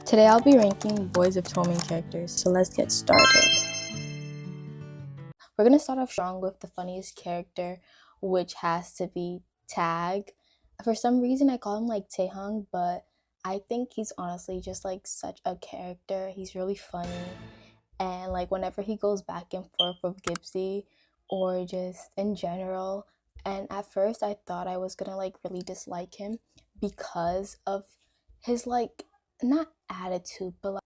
Today I'll be ranking Boys of Tommen characters, so let's get started. We're gonna start off strong with the funniest character, which has to be Tag. For some reason I call him like Taehung, but I think he's honestly just like such a character. He's really funny, and like whenever he goes back and forth with Gipsy or just in general, and at first I thought I was gonna like really dislike him because of his like not attitude, but like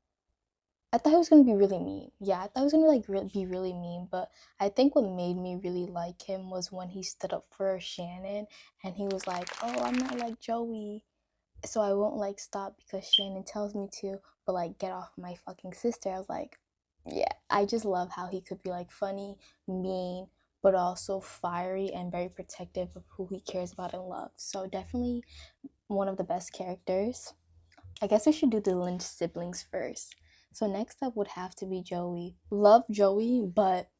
I thought he was gonna be really mean. Yeah, I thought he was gonna like be really mean. But I think what made me really like him was when he stood up for Shannon and he was like, "Oh, I'm not like Joey, so I won't like stop because Shannon tells me to. But like, get off my fucking sister." I was like, yeah, I just love how he could be like funny, mean, but also fiery and very protective of who he cares about and loves. So definitely one of the best characters. I guess we should do the Lynch siblings first. So next up would have to be Joey. Love Joey, but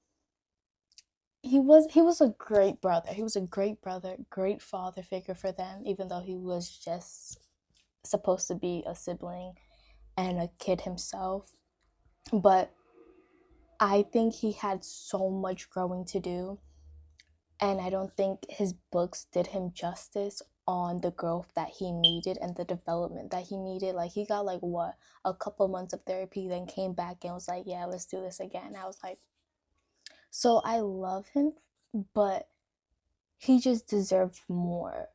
he was a great brother. He was a great brother, great father figure for them, even though he was just supposed to be a sibling and a kid himself. But I think he had so much growing to do, and I don't think his books did him justice on the growth that he needed and the development that he needed. Like he got like what, a couple months of therapy, then came back and was like, yeah, let's do this again. I was like, so I love him, but he just deserved more.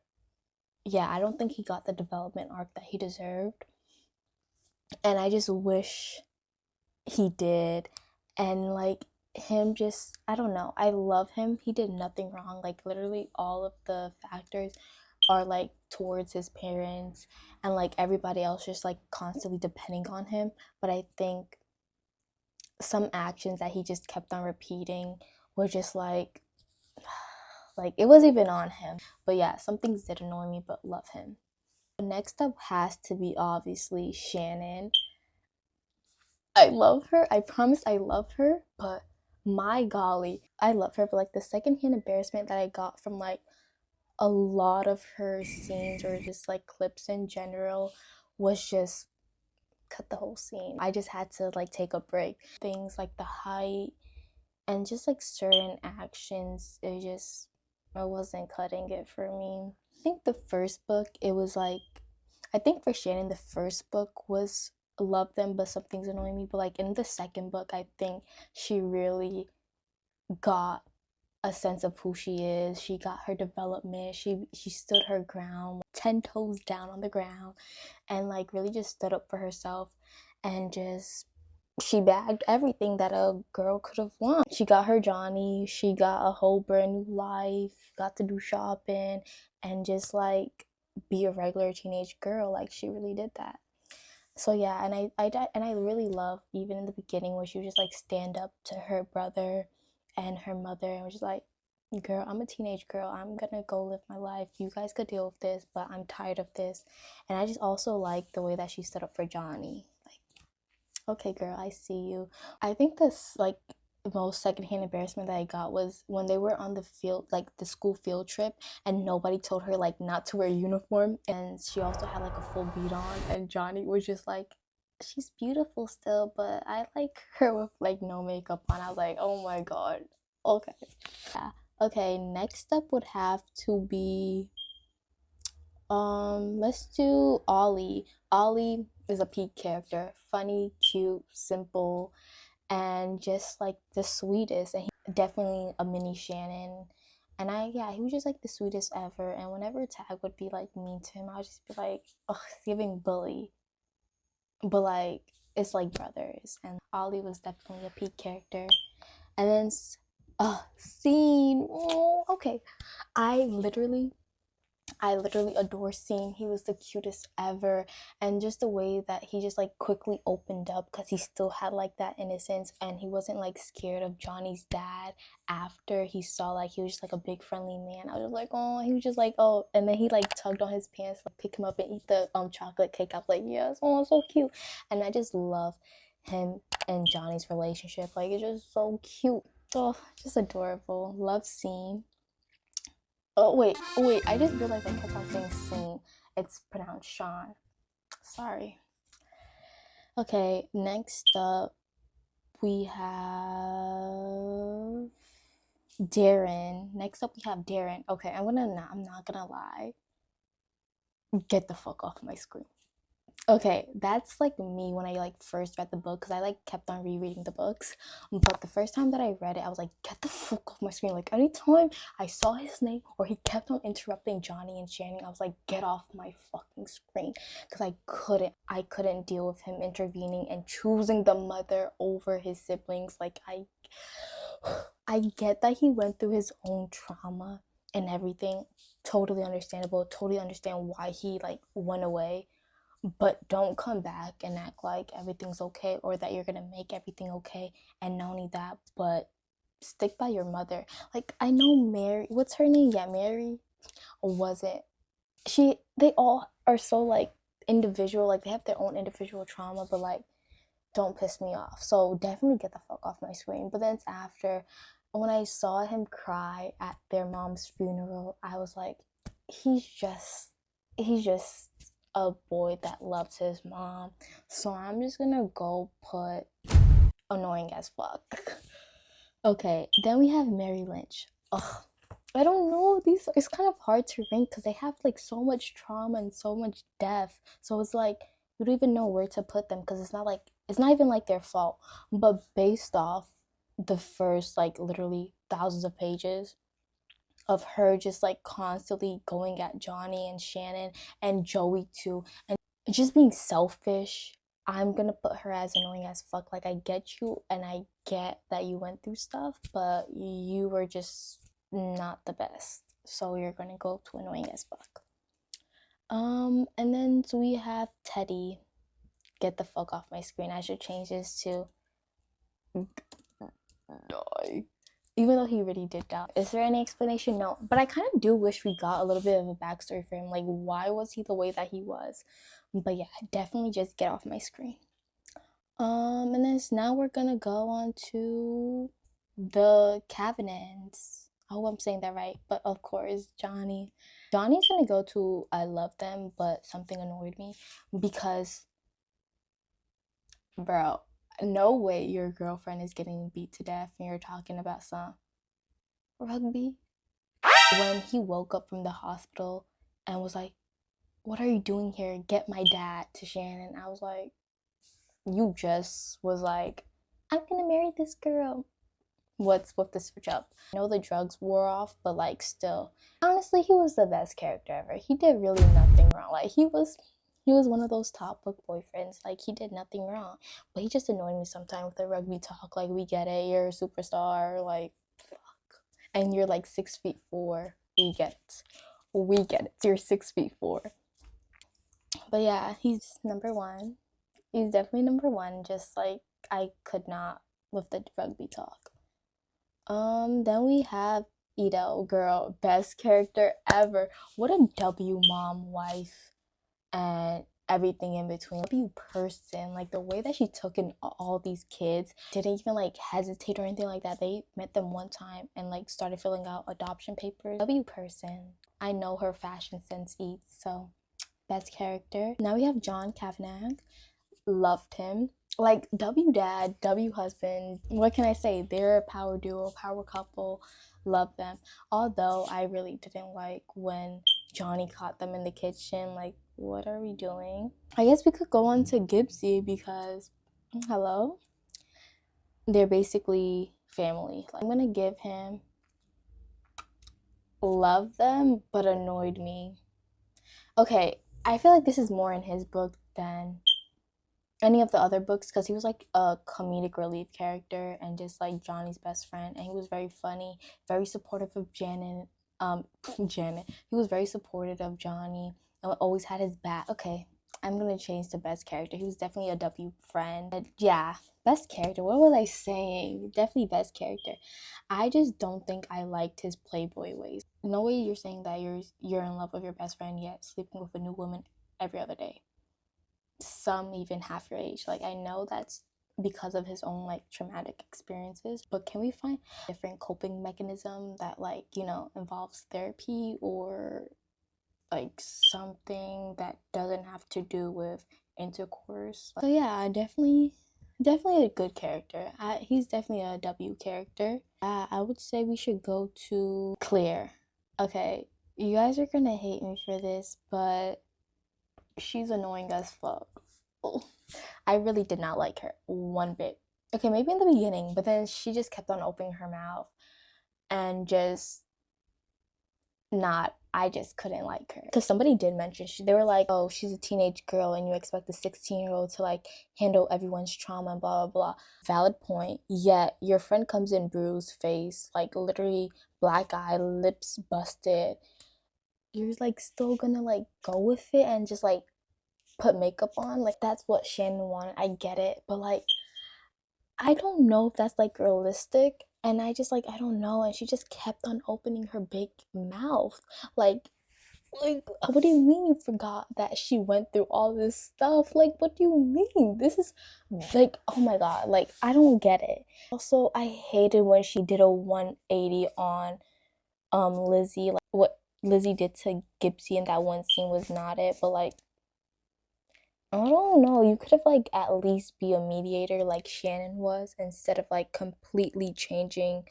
Yeah, I don't think he got the development arc that he deserved, and I just wish he did. And like him, just I don't know, I love him. He did nothing wrong. Like literally all of the factors are like towards his parents, and like everybody else just like constantly depending on him. But I think some actions that he just kept on repeating were just like it wasn't even on him. But yeah, some things did annoy me, but love him. Next up has to be obviously Shannon. I love her. I promise I love her, but my golly, I love her. But like the secondhand embarrassment that I got from like a lot of her scenes or just like clips in general was just cut the whole scene. I just had to like take a break. Things like the height and just like certain actions, I wasn't cutting it for me. I think the first book, it was like, I think for Shannon, the first book was love them, but some things annoy me. But like in the second book, I think she really got a sense of who she is. She got her development. She stood her ground, 10 toes down on the ground, and like really just stood up for herself, and just she bagged everything that a girl could have wanted. She got her Johnny, she got a whole brand new life, got to do shopping, and just like be a regular teenage girl. Like she really did that. So yeah, and I really love even in the beginning where she would just like stand up to her brother and her mother and was just like, girl, I'm a teenage girl, I'm gonna go live my life, you guys could deal with this, but I'm tired of this. And I just also like the way that she stood up for Johnny. Like, okay girl, I see you. I think this like the most secondhand embarrassment that I got was when they were on the field, like the school field trip, and nobody told her like not to wear a uniform, and she also had like a full beat on, and Johnny was just like, she's beautiful still, but I like her with like no makeup on. I was like, oh my god. Okay. Yeah. Okay, next up would have to be let's do Ollie. Ollie is a peak character. Funny, cute, simple, and just like the sweetest. And he definitely a mini Shannon. And yeah, he was just like the sweetest ever. And whenever Tag would be like mean to him, I would just be like, oh, it's giving bully. But like it's like brothers. And Ollie was definitely a peak character. And then Scene. Oh, okay. I literally adore Scene. He was the cutest ever, and just the way that he just like quickly opened up because he still had like that innocence, and he wasn't like scared of Johnny's dad after he saw like he was just like a big friendly man. I was just like, oh, he was just like, oh, and then he like tugged on his pants, like pick him up and eat the chocolate cake. I was like, yes, oh, so cute. And I just love him and Johnny's relationship. Like it's just so cute. Oh, just adorable. Love Scene. Oh wait, I just realized I kept on saying Scene. It's pronounced Sean. Sorry. Okay, next up we have Darren. Next up we have Darren. Okay, I'm not gonna lie. Get the fuck off my screen. Okay, that's like me when I like first read the book because I like kept on rereading the books. But the first time that I read it, I was like, get the fuck off my screen. Like anytime I saw his name or he kept on interrupting Johnny and Shannon, I was like, get off my fucking screen. Because I couldn't deal with him intervening and choosing the mother over his siblings. Like I get that he went through his own trauma and everything. Totally understandable. Totally understand why he like went away, but don't come back and act like everything's okay or that you're gonna make everything okay. And not only that, but stick by your mother. Like I know Mary, what's her name? Yeah, Mary wasn't they all are so like individual, like they have their own individual trauma, but like don't piss me off. So definitely get the fuck off my screen. But then it's after when I saw him cry at their mom's funeral, I was like, he's just he's just a boy that loves his mom. So I'm just gonna go put annoying as fuck. Okay, then we have Mary Lynch. Ugh. I don't know. These it's kind of hard to rank because they have like so much trauma and so much death. So it's like you don't even know where to put them because it's not even like their fault. But based off the first like literally thousands of pages of her just like constantly going at Johnny and Shannon and Joey too, and just being selfish. I'm gonna put her as annoying as fuck. Like I get you and I get that you went through stuff, but you were just not the best. So you're gonna go to annoying as fuck. And then so we have Teddy. Get the fuck off my screen. I should change this to die. Even though he really did die. Is there any explanation? No. But I kind of do wish we got a little bit of a backstory for him. Like, why was he the way that he was? But yeah, definitely just get off my screen. And then now we're gonna go on to the Kavanaughs. I hope I'm saying that right. But of course, Johnny. Johnny's gonna go to I love them, but something annoyed me because, bro, no way your girlfriend is getting beat to death and you're talking about some rugby. When he woke up from the hospital and was like, what are you doing here? Get my dad to Shannon. I was like, you just was like, I'm gonna marry this girl. What's with the switch up? I know the drugs wore off, but like still. Honestly, he was the best character ever. He did really nothing wrong. Like he was one of those top book boyfriends. Like he did nothing wrong. But he just annoyed me sometimes with the rugby talk. Like we get it, you're a superstar, like fuck. And you're like 6'4". We get it. We get it. You're 6'4". But yeah, he's number one. He's definitely number one. Just like I could not with the rugby talk. Then we have Ito, girl, best character ever. What a W mom, wife, and everything in between. W person, like the way that she took in all these kids, didn't even like hesitate or anything like that. They met them one time and like started filling out adoption papers. W person. I know her fashion sense eats, so best character. Now we have John Kavanagh. Loved him. Like W dad, W husband. What can I say? They're a power duo, power couple. Love them. Although I really didn't like when Johnny caught them in the kitchen. Like, what are we doing? I guess we could go on to Gibbsy because, hello, they're basically family. Like, I'm gonna give him love them, but annoyed me. Okay, I feel like this is more in his book than any of the other books because he was like a comedic relief character and just like Johnny's best friend, and he was very funny, very supportive of Janet. Janet. He was very supportive of Johnny and always had his back. Okay, I'm gonna change to best character. He was definitely a W friend. But yeah, best character. What was I saying? Definitely best character. I just don't think I liked his playboy ways. No way you're saying that you're in love with your best friend yet sleeping with a new woman every other day, some even half your age. Like I know that's because of his own like traumatic experiences, but can we find a different coping mechanism that like, you know, involves therapy or like something that doesn't have to do with intercourse. So yeah, definitely a good character. He's definitely a W character. I would say we should go to Claire. Okay, you guys are gonna hate me for this, but she's annoying as fuck. I really did not like her one bit. Okay, maybe in the beginning, but then she just kept on opening her mouth and just not, I just couldn't like her. Because somebody did mention, they were like, oh, she's a teenage girl and you expect a 16-year-old to like handle everyone's trauma and blah, blah, blah. Valid point. Yet your friend comes in bruised face, like literally black eye, lips busted. You're like still gonna like go with it and just like put makeup on? Like that's what Shannon wanted. I get it. But like, I don't know if that's like realistic. And I just like, I don't know. And she just kept on opening her big mouth. Like, what do you mean you forgot that she went through all this stuff? Like, what do you mean? This is like, oh my god, like, I don't get it. Also, I hated when she did a 180 on Lizzie. Like, what Lizzie did to Gibbsy in that one scene was not it, but like, I don't know. You could have like at least be a mediator like Shannon was instead of like completely changing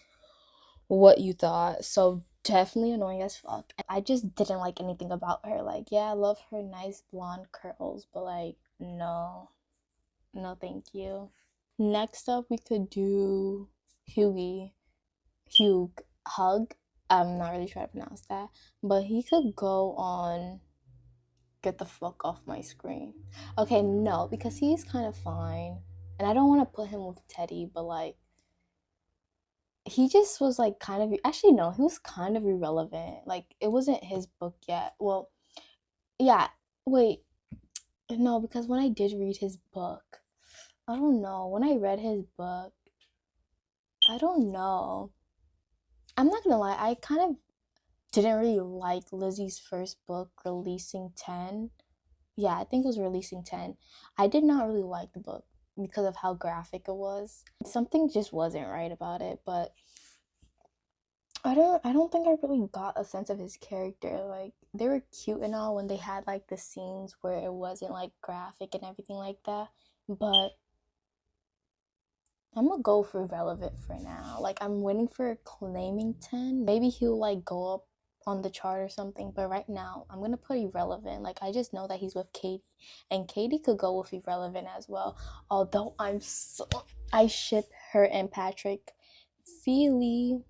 what you thought. So definitely annoying as fuck. I just didn't like anything about her. Like, yeah, I love her nice blonde curls, but like, no. No, thank you. Next up, we could do Hughie. Hug. I'm not really sure how to pronounce that. But he could go on Get the Fuck Off My Screen. Okay, no, because he's kind of fine. And I don't want to put him with Teddy, but like, he just was like kind of, actually no, he was kind of irrelevant. Like it wasn't his book yet. Well, yeah, wait, no, because when I did read his book, I don't know, when I read his book, I don't know, I'm not gonna lie, I kind of didn't really like Lizzie's first book, Releasing 10. Yeah, I think it was Releasing 10. I did not really like the book because of how graphic it was. Something just wasn't right about it, but I don't think I really got a sense of his character. Like they were cute and all when they had like the scenes where it wasn't like graphic and everything like that. But I'm gonna go for relevant for now. Like I'm waiting for Claiming 10. Maybe he'll like go up on the chart or something. But right now I'm gonna put irrelevant. Like I just know that he's with Katie. And Katie could go with irrelevant as well. Although I ship her and Patrick Feely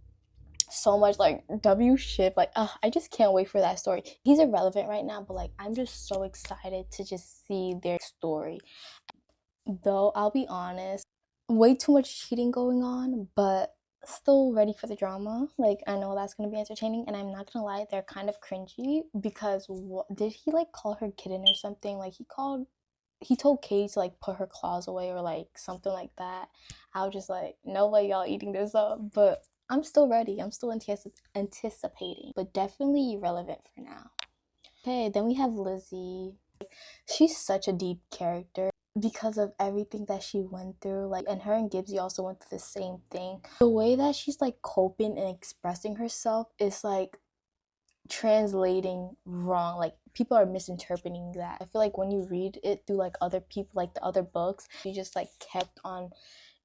so much. Like W ship, like I just can't wait for that story. He's irrelevant right now, but like I'm just so excited to just see their story. Though I'll be honest, way too much cheating going on, but still ready for the drama. Like I know that's gonna be entertaining, and I'm not gonna lie, they're kind of cringy because did he like call her kitten or something? Like he told Katie to like put her claws away or like something like that. I was just like, no way y'all eating this up. But I'm still ready. I'm still anticipating, but definitely irrelevant for now. Okay, then we have Lizzie. She's such a deep character because of everything that she went through. Like, and her and Gibbsy also went through the same thing. The way that she's like coping and expressing herself is like translating wrong. Like people are misinterpreting that. I feel like when you read it through like other people, like the other books, she just like kept on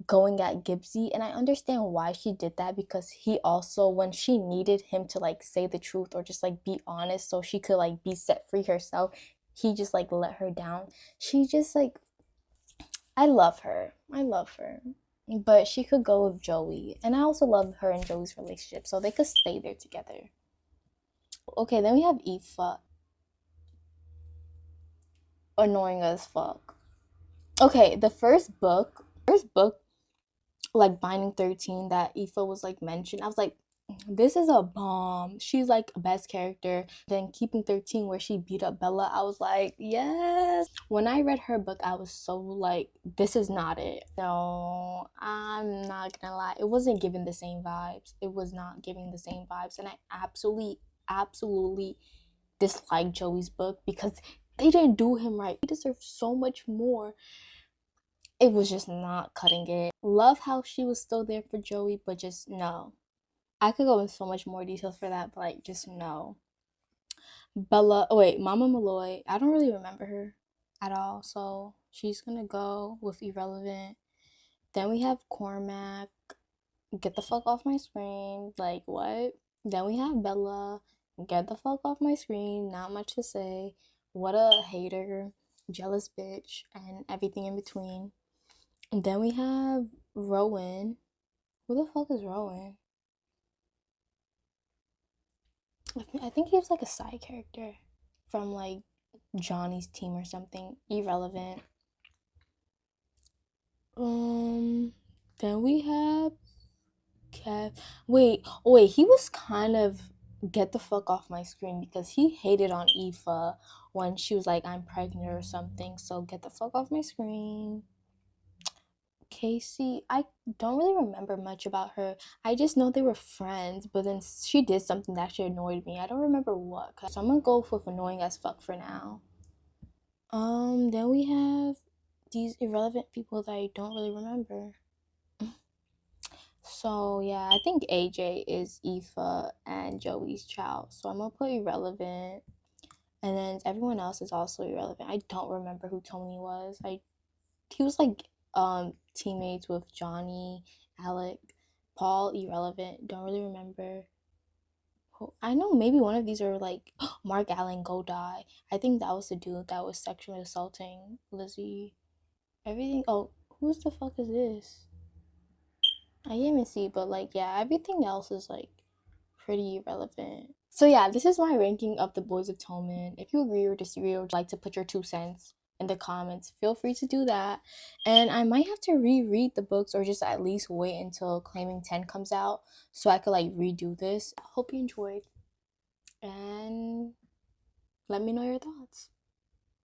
going at Gibbsy, and I understand why she did that because he also, when she needed him to like say the truth or just like be honest so she could like be set free herself, he just like let her down. She just like, I love her, but she could go with Joey, and I also love her and Joey's relationship, so they could stay there together. Okay, then we have Aoife. Annoying as fuck. Okay, the first book, like Binding 13 that Aoife was like mentioned, I was like, this is a bomb. She's like a best character. Then Keeping 13 where she beat up Bella, I was like, yes. When I read her book, I was so like, this is not it. No, I'm not gonna lie, it wasn't giving the same vibes. It was not giving the same vibes, and I absolutely dislike Joey's book because they didn't do him right. He deserved so much more. It was just not cutting it. Love how she was still there for Joey, but just no. I could go into so much more details for that, but like just no. Bella, oh wait, Mama Malloy, I don't really remember her. at all. So she's gonna go with irrelevant. Then we have Cormac. Get the fuck off my screen. Like, what? Then we have Bella. Get the fuck off my screen. Not much to say. What a hater, jealous bitch, and everything in between. And then we have Rowan. Who the fuck is Rowan? I think he was like a side character from like Johnny's team or something. Irrelevant. Then we have Kev. Wait, he was kind of get the fuck off my screen because he hated on Aoife when she was like, I'm pregnant or something. So get the fuck off my screen. Casey, I don't really remember much about her. I just know they were friends, but then she did something that actually annoyed me. I don't remember what. So I'm gonna go with annoying as fuck for now. Then we have these irrelevant people that I don't really remember. So yeah, I think AJ is Aoife and Joey's child. So I'm gonna put irrelevant. And then everyone else is also irrelevant. I don't remember who Tony was. He was like teammates with Johnny, Alec, Paul, irrelevant. Don't really remember. I know maybe one of these are like Mark Allen, go die. I think that was the dude that was sexually assaulting Lizzie. Everything. Oh, who's the fuck is this? I didn't even see, but like yeah, everything else is like pretty irrelevant. So yeah, this is my ranking of the Boys of Tolman. If you agree or disagree or would like to put your 2 cents in the comments, feel free to do that. And I might have to reread the books or just at least wait until Claiming 10 comes out so I could like redo this. I hope you enjoyed and let me know your thoughts.